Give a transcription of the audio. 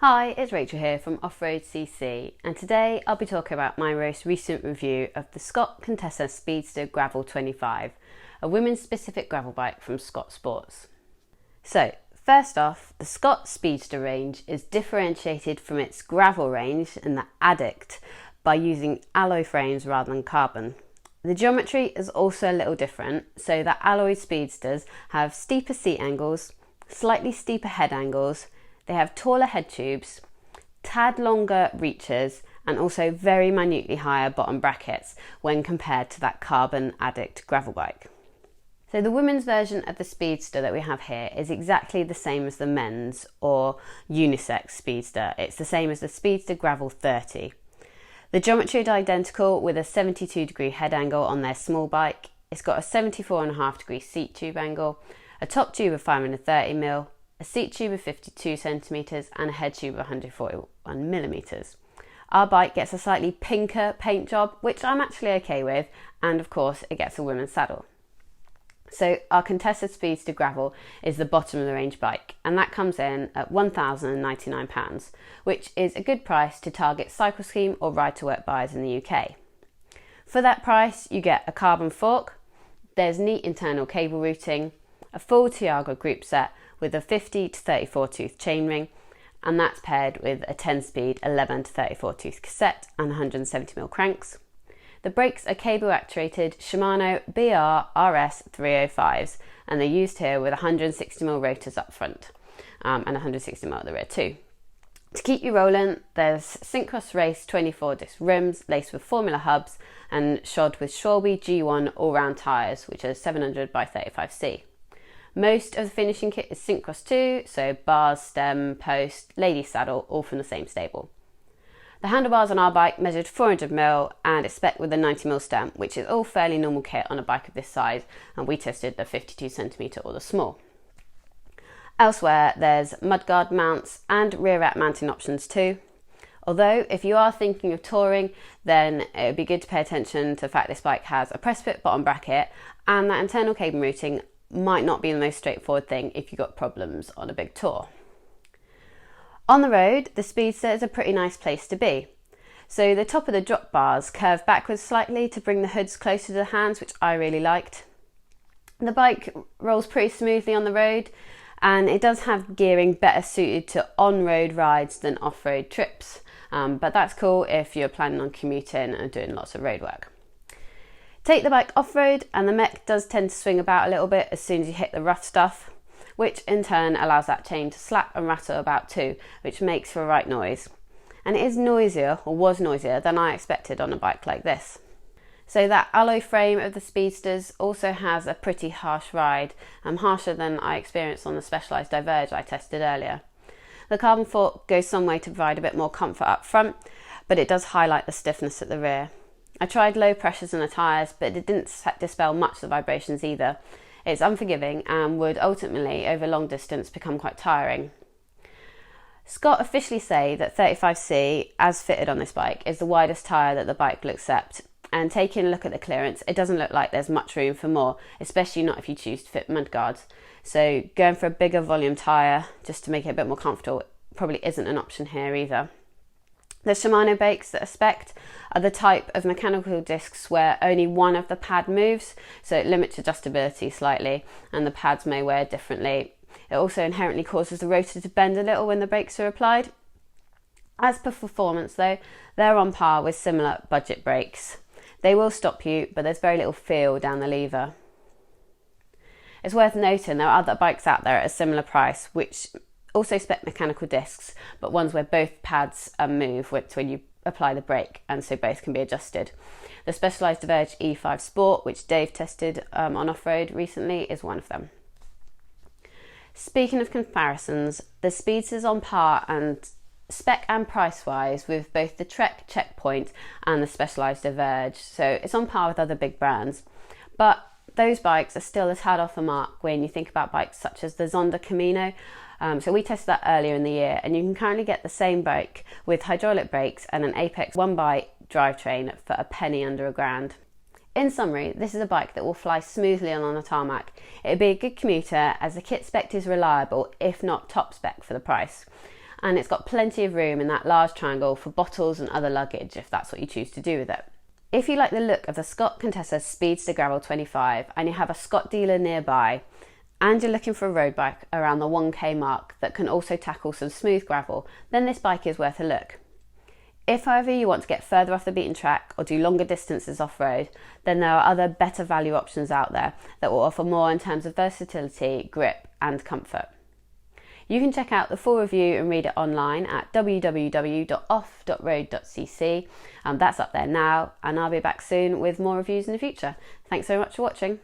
Hi, it's Rachel here from off-road.cc, and today I'll be talking about my most recent review of the Scott Contessa Speedster Gravel 25, a women's specific gravel bike from Scott Sports. So, first off, the Scott Speedster range is differentiated from its gravel range and the Addict by using alloy frames rather than carbon. The geometry is also a little different, so the alloy Speedsters have steeper seat angles, slightly steeper head angles. They have taller head tubes, tad longer reaches, and also very minutely higher bottom brackets when compared to that carbon Addict gravel bike. So the women's version of the Speedster that we have here is exactly the same as the men's or unisex Speedster. It's the same as the Speedster Gravel 30. The geometry is identical with a 72-degree head angle on their small bike. It's got a 74.5-degree seat tube angle, a top tube of 530mm, a seat tube of 52 centimetres and a head tube of 141 millimetres. Our bike gets a slightly pinker paint job, which I'm actually okay with, and of course it gets a women's saddle. So our Contessa Speedster Gravel is the bottom of the range bike, and that comes in at £1,099, which is a good price to target cycle scheme or ride to work buyers in the UK. For that price you get a carbon fork, there's neat internal cable routing, a full Tiago group set with a 50 to 34 tooth chainring, and that's paired with a 10-speed 11 to 34 tooth cassette and 170mm cranks. The brakes are cable actuated Shimano BR RS 305s, and they're used here with 160mm rotors up front and 160mm at the rear too. To keep you rolling, there's Syncross Race 24 disc rims laced with Formula hubs and shod with Shorby G1 all-round tyres, which are 700 by 35C. Most of the finishing kit is Syncross 2, so bars, stem, post, lady saddle, all from the same stable. The handlebars on our bike measured 400mm and it's spec with a 90mm stem, which is all fairly normal kit on a bike of this size, and we tested the 52cm or the small. Elsewhere, there's mudguard mounts and rear rack mounting options too. Although, if you are thinking of touring, then it would be good to pay attention to the fact this bike has a press fit bottom bracket, and that internal cable routing might not be the most straightforward thing if you've got problems on a big tour. On the road, the Speedster is a pretty nice place to be. So the top of the drop bars curve backwards slightly to bring the hoods closer to the hands, which I really liked. The bike rolls pretty smoothly on the road, and it does have gearing better suited to on-road rides than off-road trips. But that's cool if you're planning on commuting and doing lots of road work. Take the bike off-road and the mech does tend to swing about a little bit as soon as you hit the rough stuff, which in turn allows that chain to slap and rattle about too, which makes for a right noise. And it is noisier, or was noisier, than I expected on a bike like this. So that alloy frame of the Speedsters also has a pretty harsh ride, harsher than I experienced on the Specialized Diverge I tested earlier. The carbon fork goes some way to provide a bit more comfort up front, but it does highlight the stiffness at the rear. I tried low pressures in the tyres, but it didn't dispel much of the vibrations either. It's unforgiving and would ultimately, over long distance, become quite tiring. Scott officially say that 35C, as fitted on this bike, is the widest tyre that the bike will accept. And taking a look at the clearance, it doesn't look like there's much room for more, especially not if you choose to fit mudguards. So going for a bigger volume tyre, just to make it a bit more comfortable, probably isn't an option here either. The Shimano brakes that are spec'd are the type of mechanical discs where only one of the pad moves, so it limits adjustability slightly, and the pads may wear differently. It also inherently causes the rotor to bend a little when the brakes are applied. As per performance though, they're on par with similar budget brakes. They will stop you, but there's very little feel down the lever. It's worth noting there are other bikes out there at a similar price, which also spec mechanical discs, but ones where both pads move when you apply the brake, and so both can be adjusted. The Specialized Diverge E5 Sport, which Dave tested on off-road recently, is one of them. Speaking of comparisons, the Speedster's on par and spec and price-wise with both the Trek Checkpoint and the Specialized Diverge, so it's on par with other big brands. But those bikes are still a tad off the mark when you think about bikes such as the Zonda Camino. So we tested that earlier in the year, and you can currently get the same bike with hydraulic brakes and an Apex 1x drivetrain for a penny under £1,000. In summary, this is a bike that will fly smoothly on a tarmac. It would be a good commuter as the kit spec is reliable, if not top spec for the price. and it's got plenty of room in that large triangle for bottles and other luggage if that's what you choose to do with it. If you like the look of the Scott Contessa Speedster Gravel 25 and you have a Scott dealer nearby, and you're looking for a road bike around the 1k mark that can also tackle some smooth gravel, then this bike is worth a look. If, however, you want to get further off the beaten track or do longer distances off-road, then there are other better value options out there that will offer more in terms of versatility, grip and comfort. You can check out the full review and read it online at www.off-road.cc. That's up there now, and I'll be back soon with more reviews in the future. Thanks so much for watching.